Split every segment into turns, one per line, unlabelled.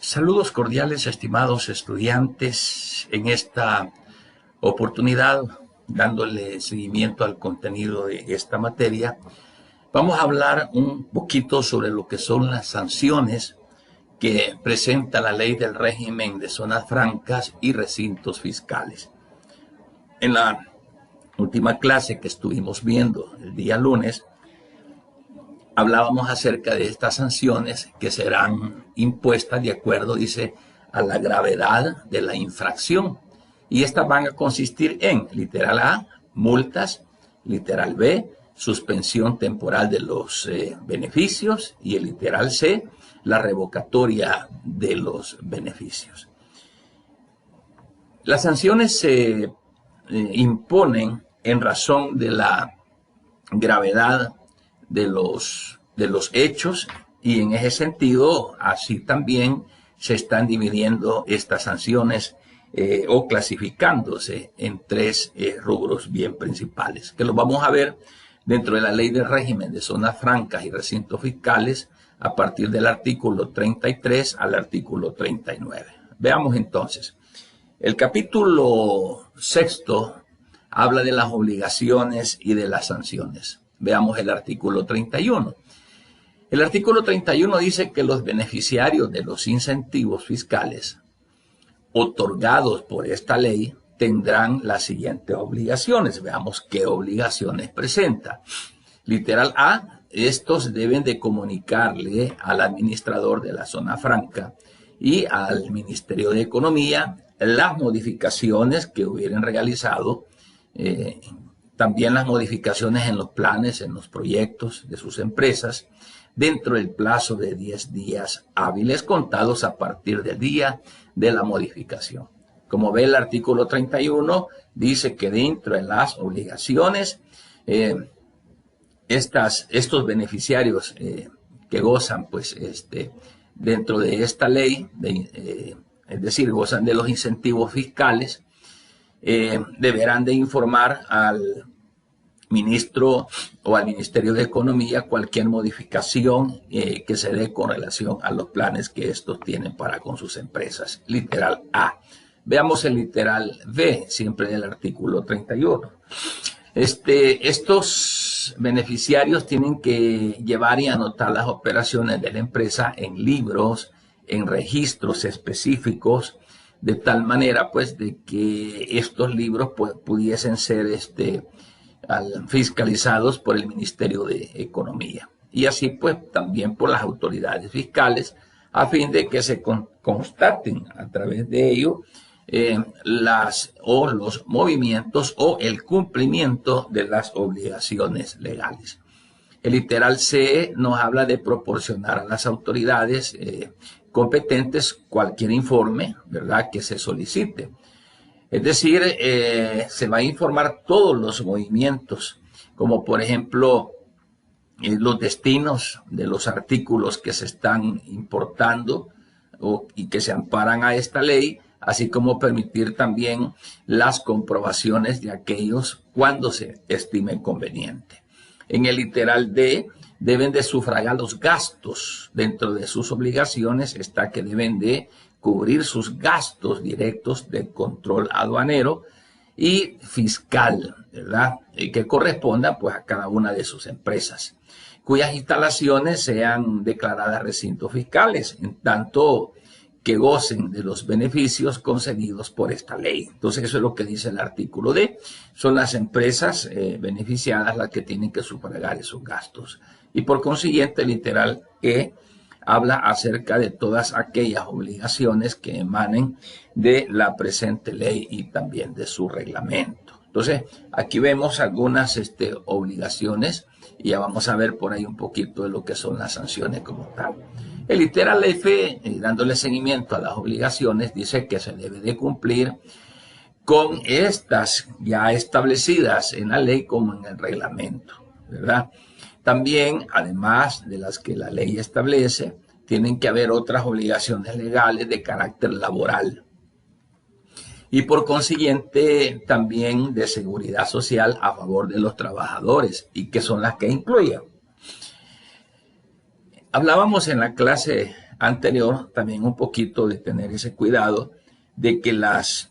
Saludos cordiales, estimados estudiantes. En esta oportunidad, dándole seguimiento al contenido de esta materia, vamos a hablar un poquito sobre lo que son las sanciones que presenta la ley del régimen de zonas francas y recintos fiscales. En la última clase que estuvimos viendo el día lunes, hablábamos acerca de estas sanciones que serán impuestas de acuerdo, dice, a la gravedad de la infracción. Y estas van a consistir en, literal A, multas, literal B, suspensión temporal de los beneficios, y el literal C, la revocatoria de los beneficios. Las sanciones se imponen en razón de la gravedad de los hechos, y en ese sentido así también se están dividiendo estas sanciones o clasificándose en tres rubros bien principales, que los vamos a ver dentro de la ley del régimen de zonas francas y recintos fiscales a partir del artículo 33 al artículo 39. Veamos entonces. El capítulo sexto habla de las obligaciones y de las sanciones. Veamos el artículo 31. El artículo 31 dice que los beneficiarios de los incentivos fiscales otorgados por esta ley tendrán las siguientes obligaciones. Veamos qué obligaciones presenta. Literal A, estos deben de comunicarle al administrador de la zona franca y al Ministerio de Economía las modificaciones que hubieran realizado, también las modificaciones en los planes, en los proyectos de sus empresas, dentro del plazo de 10 días hábiles contados a partir del día de la modificación. Como ve el artículo 31, dice que dentro de las obligaciones, estos beneficiarios que gozan, pues, dentro de esta ley, es decir, gozan de los incentivos fiscales, deberán de informar al ministro o al Ministerio de Economía cualquier modificación que se dé con relación a los planes que estos tienen para con sus empresas. Literal A. Veamos el literal B, siempre del artículo 31. Estos beneficiarios tienen que llevar y anotar las operaciones de la empresa en libros, en registros específicos, de tal manera pues de que estos libros pudiesen ser fiscalizados por el Ministerio de Economía y así pues también por las autoridades fiscales, a fin de que se constaten a través de ello los movimientos o el cumplimiento de las obligaciones legales. El literal C nos habla de proporcionar a las autoridades competentes cualquier informe, ¿verdad?, que se solicite. Es decir, se va a informar todos los movimientos, como por ejemplo los destinos de los artículos que se están importando y que se amparan a esta ley, así como permitir también las comprobaciones de aquellos cuando se estime conveniente. En el literal D, deben de sufragar los gastos. Dentro de sus obligaciones está que deben de cubrir sus gastos directos de control aduanero y fiscal, ¿verdad? Y que corresponda pues a cada una de sus empresas, cuyas instalaciones sean declaradas recintos fiscales, en tanto que gocen de los beneficios concedidos por esta ley. Entonces eso es lo que dice el artículo D. Son las empresas beneficiadas las que tienen que sufragar esos gastos. Y por consiguiente, literal E habla acerca de todas aquellas obligaciones que emanen de la presente ley y también de su reglamento. Entonces, aquí vemos algunas obligaciones y ya vamos a ver por ahí un poquito de lo que son las sanciones como tal. El literal F, dándole seguimiento a las obligaciones, dice que se debe de cumplir con estas ya establecidas en la ley como en el reglamento, ¿verdad? También, además de las que la ley establece, tienen que haber otras obligaciones legales de carácter laboral y por consiguiente también de seguridad social a favor de los trabajadores, y que son las que incluyen. Hablábamos en la clase anterior, también un poquito de tener ese cuidado de que las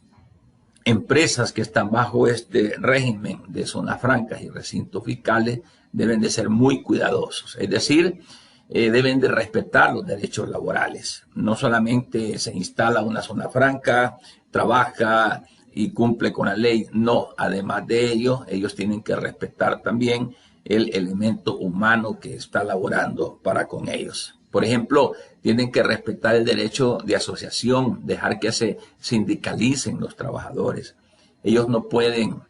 empresas que están bajo este régimen de zonas francas y recintos fiscales deben de ser muy cuidadosos, es decir, deben de respetar los derechos laborales. No solamente se instala una zona franca, trabaja y cumple con la ley, no, además de ello, ellos tienen que respetar también el elemento humano que está laborando para con ellos. Por ejemplo, tienen que respetar el derecho de asociación, dejar que se sindicalicen los trabajadores. Ellos no pueden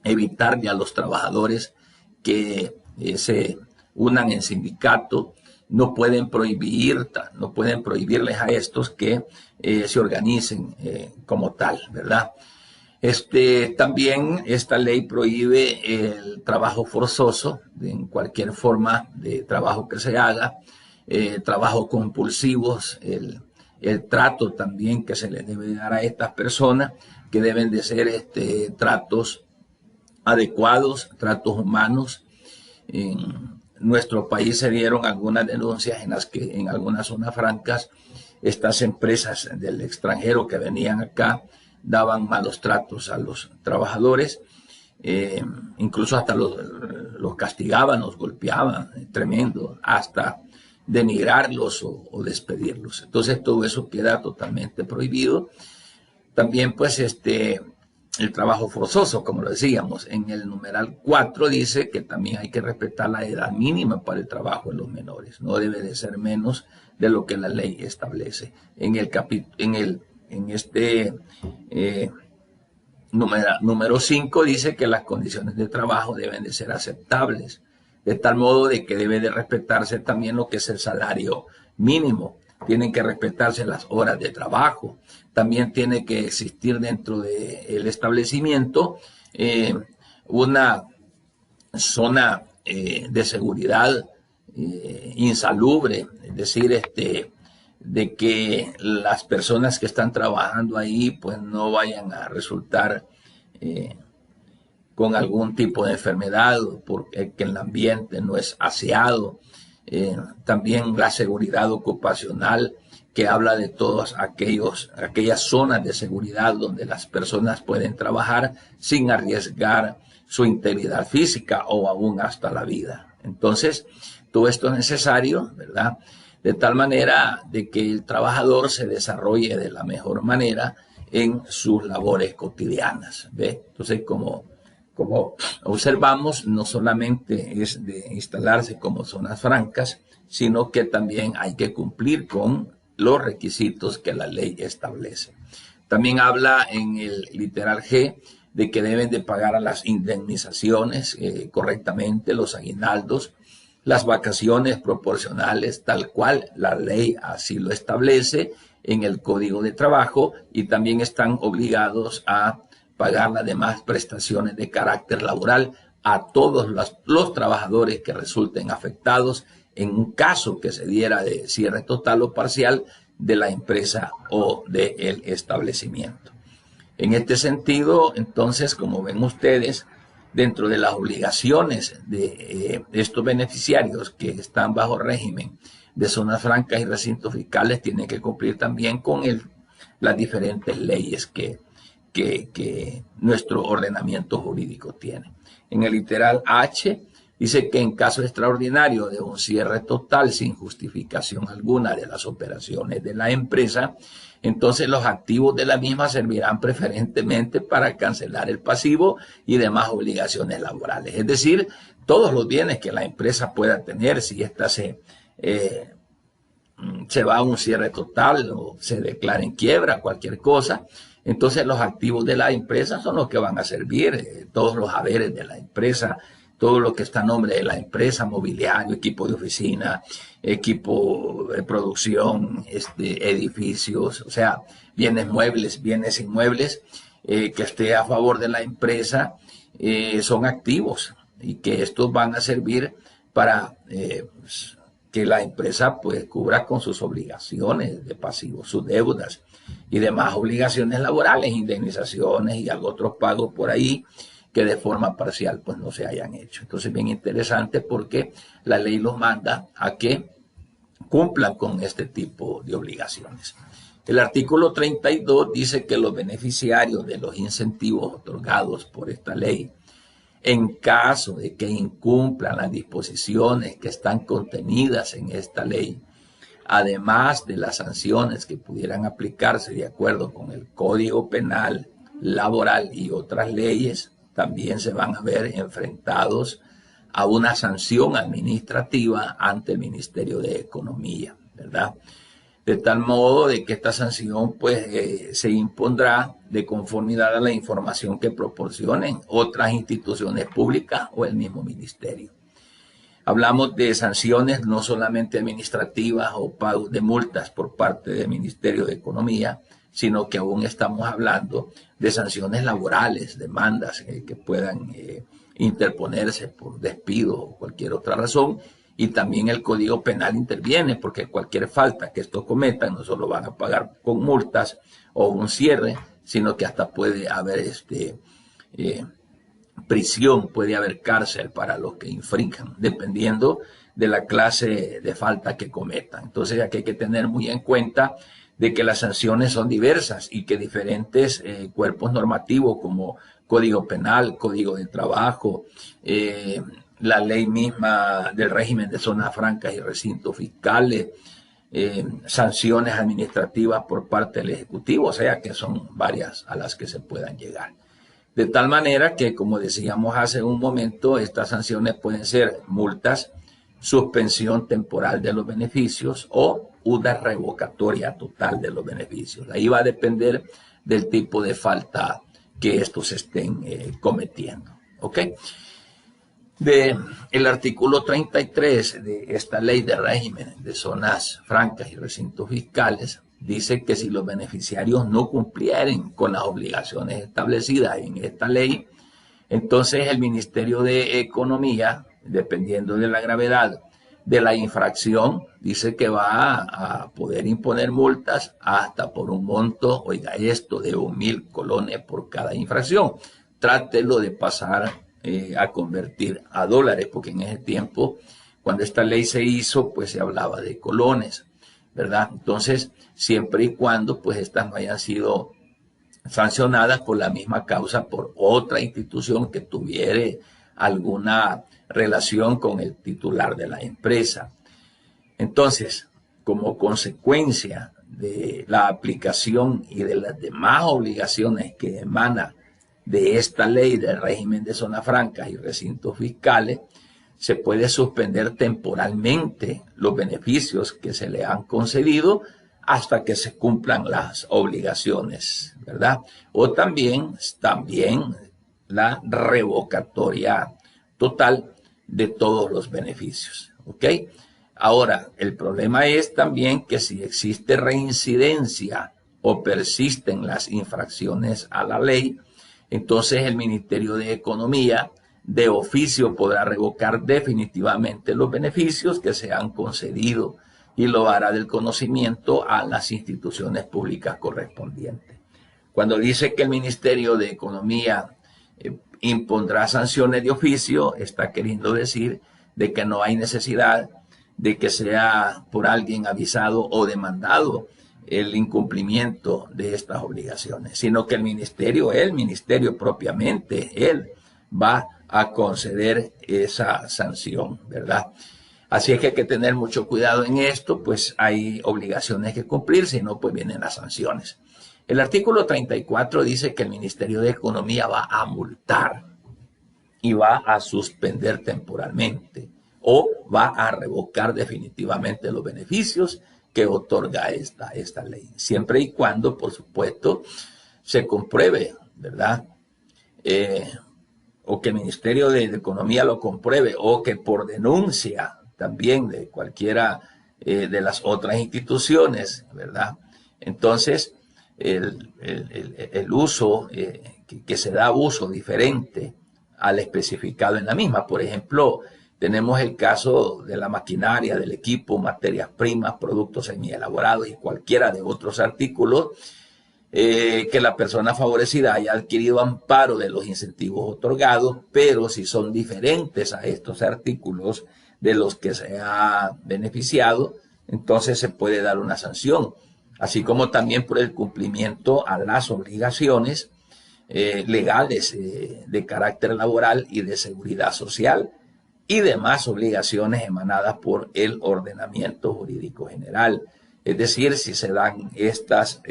evitarle a los trabajadores que se unan en sindicato, no pueden prohibirles a estos que se organicen como tal, ¿verdad? También esta ley prohíbe el trabajo forzoso en cualquier forma de trabajo que se haga, trabajo compulsivos, el trato también que se les debe dar a estas personas, que deben de ser tratos adecuados, tratos humanos. En nuestro país se dieron algunas denuncias en las que en algunas zonas francas estas empresas del extranjero que venían acá daban malos tratos a los trabajadores, incluso hasta los castigaban, los golpeaban, tremendo, hasta denigrarlos o despedirlos. Entonces todo eso queda totalmente prohibido. También pues el trabajo forzoso, como lo decíamos, en el numeral 4 dice que también hay que respetar la edad mínima para el trabajo de los menores. No debe de ser menos de lo que la ley establece. Número 5 dice que las condiciones de trabajo deben de ser aceptables, de tal modo de que debe de respetarse también lo que es el salario mínimo. Tienen que respetarse las horas de trabajo. También tiene que existir dentro del establecimiento una zona de seguridad insalubre, es decir, de que las personas que están trabajando ahí pues no vayan a resultar con algún tipo de enfermedad, porque el ambiente no es aseado. También la seguridad ocupacional, que habla de todas aquellas zonas de seguridad donde las personas pueden trabajar sin arriesgar su integridad física o aún hasta la vida. Entonces, todo esto es necesario, ¿verdad? De tal manera de que el trabajador se desarrolle de la mejor manera en sus labores cotidianas, ¿ve? Entonces, como observamos, no solamente es de instalarse como zonas francas, sino que también hay que cumplir con los requisitos que la ley establece. También habla en el literal G de que deben de pagar a las indemnizaciones correctamente, los aguinaldos, las vacaciones proporcionales, tal cual la ley así lo establece en el Código de Trabajo, y también están obligados a pagar las demás prestaciones de carácter laboral a todos los trabajadores que resulten afectados en un caso que se diera de cierre total o parcial de la empresa o del establecimiento. En este sentido, entonces, como ven ustedes, dentro de las obligaciones de estos beneficiarios que están bajo régimen de zonas francas y recintos fiscales, tienen que cumplir también con las diferentes leyes que nuestro ordenamiento jurídico tiene. En el literal H dice que en caso extraordinario de un cierre total sin justificación alguna de las operaciones de la empresa, entonces los activos de la misma servirán preferentemente para cancelar el pasivo y demás obligaciones laborales. Es decir, todos los bienes que la empresa pueda tener, si ésta se va a un cierre total o se declara en quiebra, cualquier cosa, entonces los activos de la empresa son los que van a servir, todos los haberes de la empresa, todo lo que está a nombre de la empresa, mobiliario, equipo de oficina, equipo de producción, edificios, o sea, bienes muebles, bienes inmuebles, que esté a favor de la empresa, son activos y que estos van a servir para que la empresa pues cubra con sus obligaciones de pasivos, sus deudas y demás obligaciones laborales, indemnizaciones y otros pagos por ahí que de forma parcial pues no se hayan hecho. Entonces bien interesante porque la ley los manda a que cumplan con este tipo de obligaciones. El artículo 32 dice que los beneficiarios de los incentivos otorgados por esta ley, en caso de que incumplan las disposiciones que están contenidas en esta ley, además de las sanciones que pudieran aplicarse de acuerdo con el Código Penal, Laboral y otras leyes, también se van a ver enfrentados a una sanción administrativa ante el Ministerio de Economía, ¿verdad? De tal modo de que esta sanción pues se impondrá de conformidad a la información que proporcionen otras instituciones públicas o el mismo ministerio. Hablamos de sanciones no solamente administrativas o pagos de multas por parte del Ministerio de Economía, sino que aún estamos hablando de sanciones laborales, demandas que puedan interponerse por despido o cualquier otra razón, y también el Código Penal interviene porque cualquier falta que estos cometan no solo van a pagar con multas o un cierre, sino que hasta puede haber prisión, puede haber cárcel para los que infrinjan, dependiendo de la clase de falta que cometan. Entonces aquí hay que tener muy en cuenta de que las sanciones son diversas y que diferentes cuerpos normativos como Código Penal, Código de Trabajo, la ley misma del régimen de zonas francas y recintos fiscales, sanciones administrativas por parte del Ejecutivo, o sea que son varias a las que se puedan llegar. De tal manera que, como decíamos hace un momento, estas sanciones pueden ser multas, suspensión temporal de los beneficios o una revocatoria total de los beneficios. Ahí va a depender del tipo de falta que estos estén cometiendo. ¿Ok? El artículo 33 de esta ley de régimen de zonas francas y recintos fiscales dice que si los beneficiarios no cumplieren con las obligaciones establecidas en esta ley, entonces el Ministerio de Economía, dependiendo de la gravedad de la infracción, dice que va a poder imponer multas hasta por un monto, oiga esto, de 1,000 colones por cada infracción. Trátelo de pasar a convertir a dólares, porque en ese tiempo, cuando esta ley se hizo, pues se hablaba de colones, ¿verdad? Entonces, siempre y cuando pues estas no hayan sido sancionadas por la misma causa por otra institución que tuviera alguna relación con el titular de la empresa. Entonces, como consecuencia de la aplicación y de las demás obligaciones que emana de esta ley del régimen de zonas francas y recintos fiscales, se puede suspender temporalmente los beneficios que se le han concedido hasta que se cumplan las obligaciones, ¿verdad? O también la revocatoria total de todos los beneficios, ¿ok? Ahora, el problema es también que si existe reincidencia o persisten las infracciones a la ley, entonces el Ministerio de Economía de oficio podrá revocar definitivamente los beneficios que se han concedido y lo hará del conocimiento a las instituciones públicas correspondientes. Cuando dice que el Ministerio de Economía impondrá sanciones de oficio, está queriendo decir de que no hay necesidad de que sea por alguien avisado o demandado el incumplimiento de estas obligaciones, sino que el ministerio propiamente, él va a conceder esa sanción, ¿verdad? Así es que hay que tener mucho cuidado en esto, pues hay obligaciones que cumplir, si no, pues vienen las sanciones. El artículo 34 dice que el Ministerio de Economía va a multar y va a suspender temporalmente o va a revocar definitivamente los beneficios que otorga esta ley, siempre y cuando, por supuesto, se compruebe, ¿verdad? O que el Ministerio de Economía lo compruebe, o que por denuncia también de cualquiera de las otras instituciones, ¿verdad? Entonces, el uso, que se da uso diferente al especificado en la misma. Por ejemplo, tenemos el caso de la maquinaria, del equipo, materias primas, productos semielaborados y cualquiera de otros artículos que la persona favorecida haya adquirido amparo de los incentivos otorgados, pero si son diferentes a estos artículos de los que se ha beneficiado, entonces se puede dar una sanción, así como también por el cumplimiento a las obligaciones legales de carácter laboral y de seguridad social y demás obligaciones emanadas por el ordenamiento jurídico general. Es decir, si se dan estas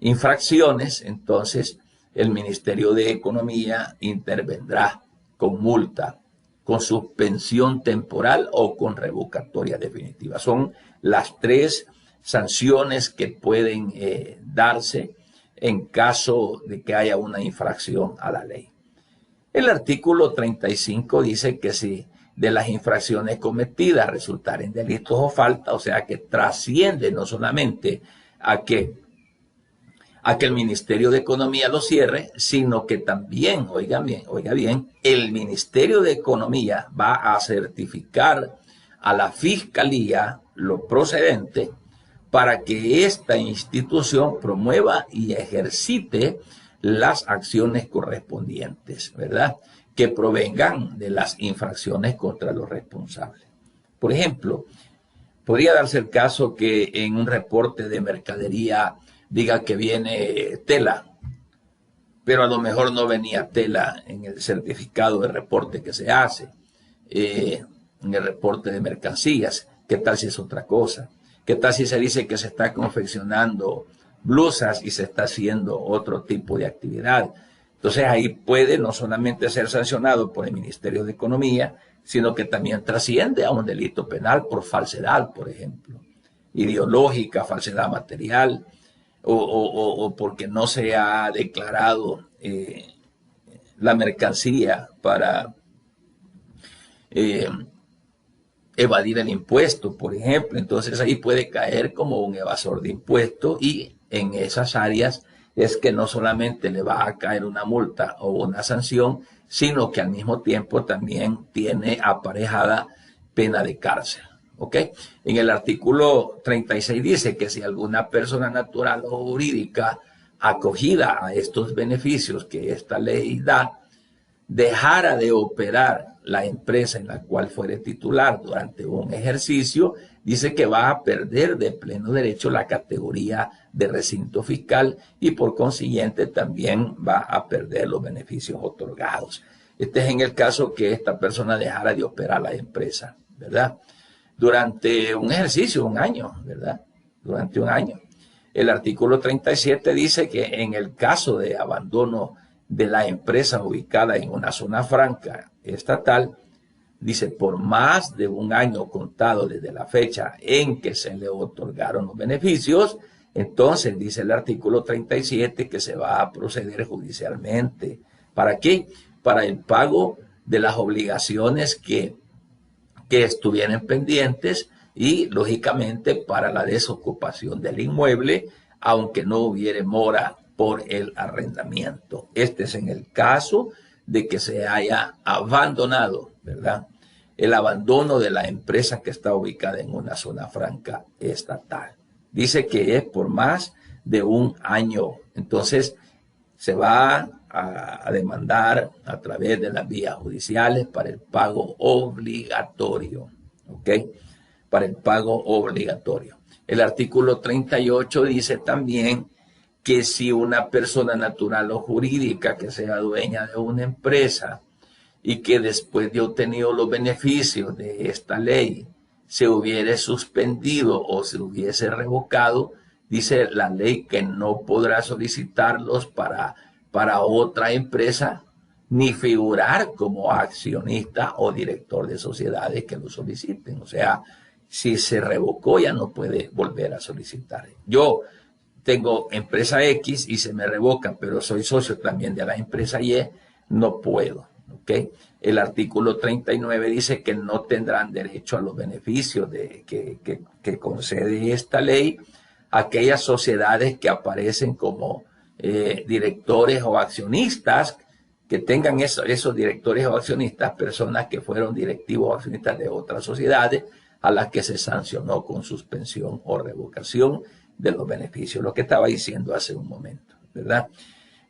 infracciones, entonces el Ministerio de Economía intervendrá con multa, con suspensión temporal o con revocatoria definitiva. Son las tres sanciones que pueden darse en caso de que haya una infracción a la ley. El artículo 35 dice que si de las infracciones cometidas resultaren delitos o falta, o sea que trasciende no solamente a que el Ministerio de Economía lo cierre, sino que también, oiga bien, el Ministerio de Economía va a certificar a la Fiscalía lo procedente para que esta institución promueva y ejercite las acciones correspondientes, ¿verdad?, que provengan de las infracciones contra los responsables. Por ejemplo, podría darse el caso que en un reporte de mercadería diga que viene tela, pero a lo mejor no venía tela en el certificado de reporte que se hace, en el reporte de mercancías. ¿Qué tal si es otra cosa? ¿Qué tal si se dice que se está confeccionando blusas y se está haciendo otro tipo de actividad? Entonces ahí puede no solamente ser sancionado por el Ministerio de Economía, sino que también trasciende a un delito penal por falsedad, por ejemplo, ideológica, falsedad material, o porque no se ha declarado la mercancía para evadir el impuesto, por ejemplo. Entonces ahí puede caer como un evasor de impuestos, y en esas áreas es que no solamente le va a caer una multa o una sanción, sino que al mismo tiempo también tiene aparejada pena de cárcel. ¿Ok? En el artículo 36 dice que si alguna persona natural o jurídica acogida a estos beneficios que esta ley da, dejara de operar la empresa en la cual fuere titular durante un ejercicio, dice que va a perder de pleno derecho la categoría de recinto fiscal y por consiguiente también va a perder los beneficios otorgados. Este es en el caso que esta persona dejara de operar la empresa, ¿verdad?, durante un ejercicio, un año, ¿verdad?, durante un año. El artículo 37 dice que en el caso de abandono de la empresa ubicada en una zona franca estatal, dice, por más de un año contado desde la fecha en que se le otorgaron los beneficios, entonces dice el artículo 37 que se va a proceder judicialmente. ¿Para qué? Para el pago de las obligaciones que estuvieran pendientes y, lógicamente, para la desocupación del inmueble, aunque no hubiere mora por el arrendamiento. Este es en el caso de que se haya abandonado, ¿verdad?, el abandono de la empresa que está ubicada en una zona franca estatal. Dice que es por más de un año. Entonces, se va a demandar a través de las vías judiciales para el pago obligatorio. ¿Ok? Para el pago obligatorio. El artículo 38 dice también que si una persona natural o jurídica que sea dueña de una empresa y que después de obtenido los beneficios de esta ley se hubiere suspendido o se hubiese revocado, dice la ley que no podrá solicitarlos para otra empresa ni figurar como accionista o director de sociedades que lo soliciten. O sea, si se revocó ya no puede volver a solicitar. Yo tengo empresa X y se me revoca, pero soy socio también de la empresa Y, no puedo. ¿Okay? El artículo 39 dice que no tendrán derecho a los beneficios que concede esta ley aquellas sociedades que aparecen como directores o accionistas, que tengan esos directores o accionistas, personas que fueron directivos o accionistas de otras sociedades a las que se sancionó con suspensión o revocación de los beneficios. Lo que estaba diciendo hace un momento, ¿verdad?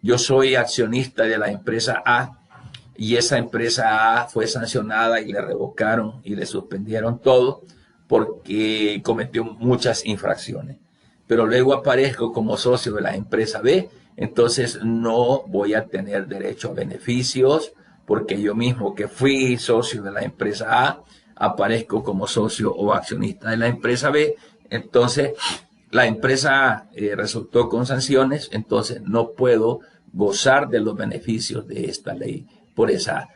Yo soy accionista de la empresa A y esa empresa A fue sancionada y le revocaron y le suspendieron todo porque cometió muchas infracciones. Pero luego aparezco como socio de la empresa B, entonces no voy a tener derecho a beneficios, porque yo mismo que fui socio de la empresa A, aparezco como socio o accionista de la empresa B, entonces la empresa A resultó con sanciones, entonces no puedo gozar de los beneficios de esta ley por esa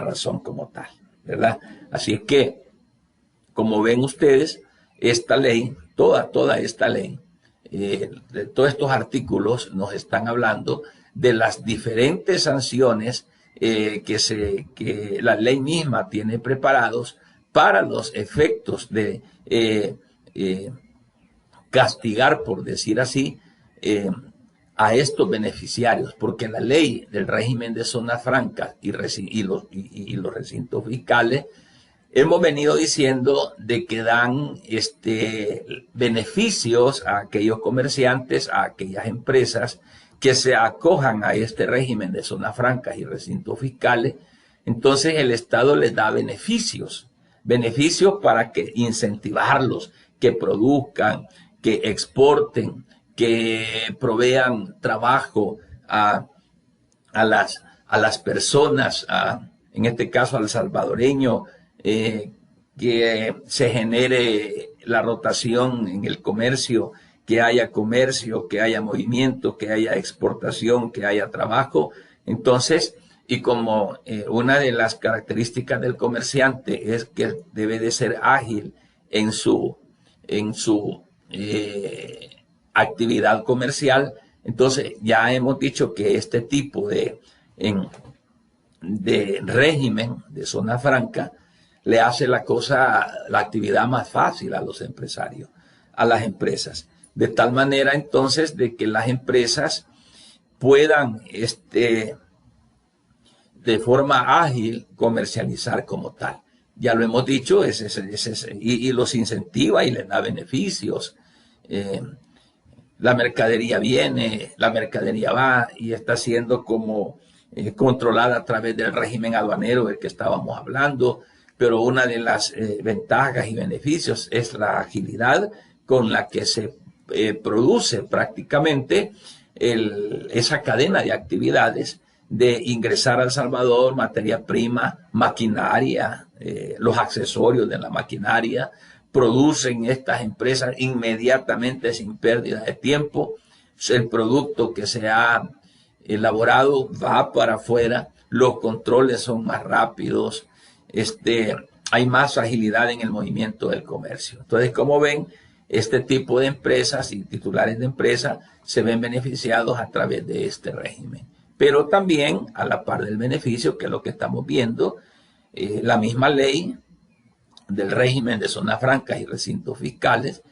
razón como tal, ¿verdad? Así es que, como ven ustedes, esta ley, toda esta ley, de todos estos artículos nos están hablando de las diferentes sanciones que la ley misma tiene preparados para los efectos de castigar, por decir así, a estos beneficiarios, porque la ley del régimen de zonas francas y los recintos fiscales, hemos venido diciendo de que dan beneficios a aquellos comerciantes, a aquellas empresas que se acojan a este régimen de zonas francas y recintos fiscales. Entonces el Estado les da beneficios para que incentivarlos, que produzcan, que exporten, que provean trabajo a las personas, en este caso al salvadoreño, que se genere la rotación en el comercio, que haya movimiento, que haya exportación, que haya trabajo. Entonces, y como una de las características del comerciante es que debe de ser ágil en su actividad comercial, entonces ya hemos dicho que este tipo de régimen de zona franca le hace la actividad más fácil a los empresarios, a las empresas, de tal manera entonces de que las empresas puedan de forma ágil comercializar como tal. Ya lo hemos dicho, y los incentiva y les da beneficios. La mercadería viene, la mercadería va y está siendo como controlada a través del régimen aduanero del que estábamos hablando, pero una de las ventajas y beneficios es la agilidad con la que se produce prácticamente esa cadena de actividades de ingresar a El Salvador materia prima, maquinaria, los accesorios de la maquinaria, producen estas empresas inmediatamente sin pérdida de tiempo. El producto que se ha elaborado va para afuera, los controles son más rápidos, hay más agilidad en el movimiento del comercio. Entonces, como ven, este tipo de empresas y titulares de empresas se ven beneficiados a través de este régimen. Pero también, a la par del beneficio, que es lo que estamos viendo, la misma ley del régimen de zonas francas y recintos fiscales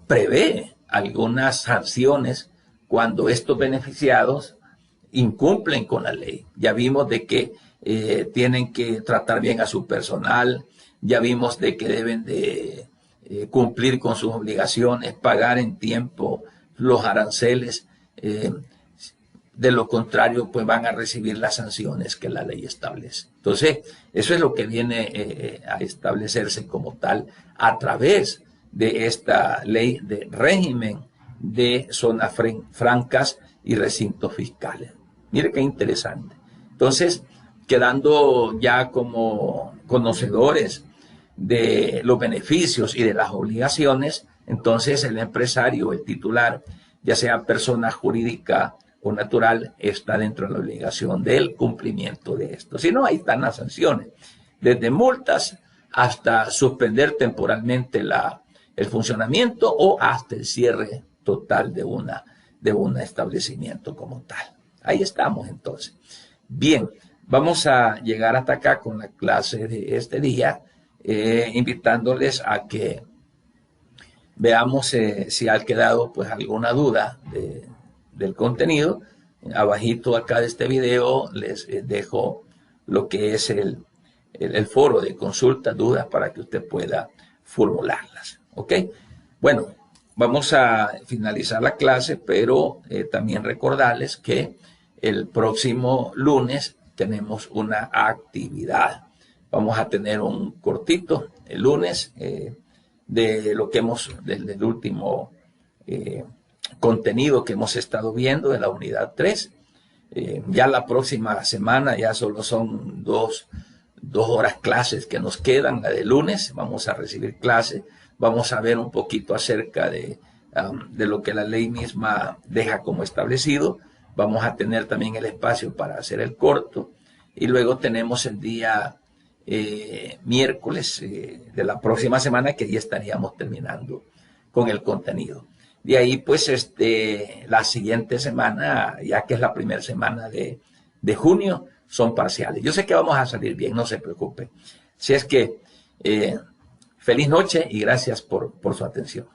prevé algunas sanciones cuando estos beneficiados incumplen con la ley. Ya vimos de que tienen que tratar bien a su personal, ya vimos de que deben de cumplir con sus obligaciones, pagar en tiempo los aranceles, de lo contrario pues van a recibir las sanciones que la ley establece. Entonces, eso es lo que viene a establecerse como tal a través de esta ley de régimen de zonas francas y recintos fiscales. Mire qué interesante. Entonces, quedando ya como conocedores de los beneficios y de las obligaciones, entonces el empresario, el titular, ya sea persona jurídica o natural, está dentro de la obligación del cumplimiento de esto. Si no, ahí están las sanciones, desde multas hasta suspender temporalmente el funcionamiento o hasta el cierre total de un establecimiento como tal. Ahí estamos entonces. Bien, vamos a llegar hasta acá con la clase de este día, invitándoles a que veamos si ha quedado pues alguna duda del contenido. Abajito acá de este video les dejo lo que es el foro de consultas, dudas, para que usted pueda formularlas. ¿Ok? Bueno, vamos a finalizar la clase, pero también recordarles que el próximo lunes tenemos una actividad. Vamos a tener un cortito el lunes, de lo que del último contenido que hemos estado viendo de la unidad 3. Ya la próxima semana ya solo son dos horas clases que nos quedan, la de lunes, vamos a recibir clase, vamos a ver un poquito acerca de lo que la ley misma deja como establecido, vamos a tener también el espacio para hacer el corto, y luego tenemos el día miércoles de la próxima semana, que ya estaríamos terminando con el contenido. De ahí, pues, la siguiente semana, ya que es la primera semana de junio, son parciales. Yo sé que vamos a salir bien, no se preocupen. Si es que, feliz noche y gracias por su atención.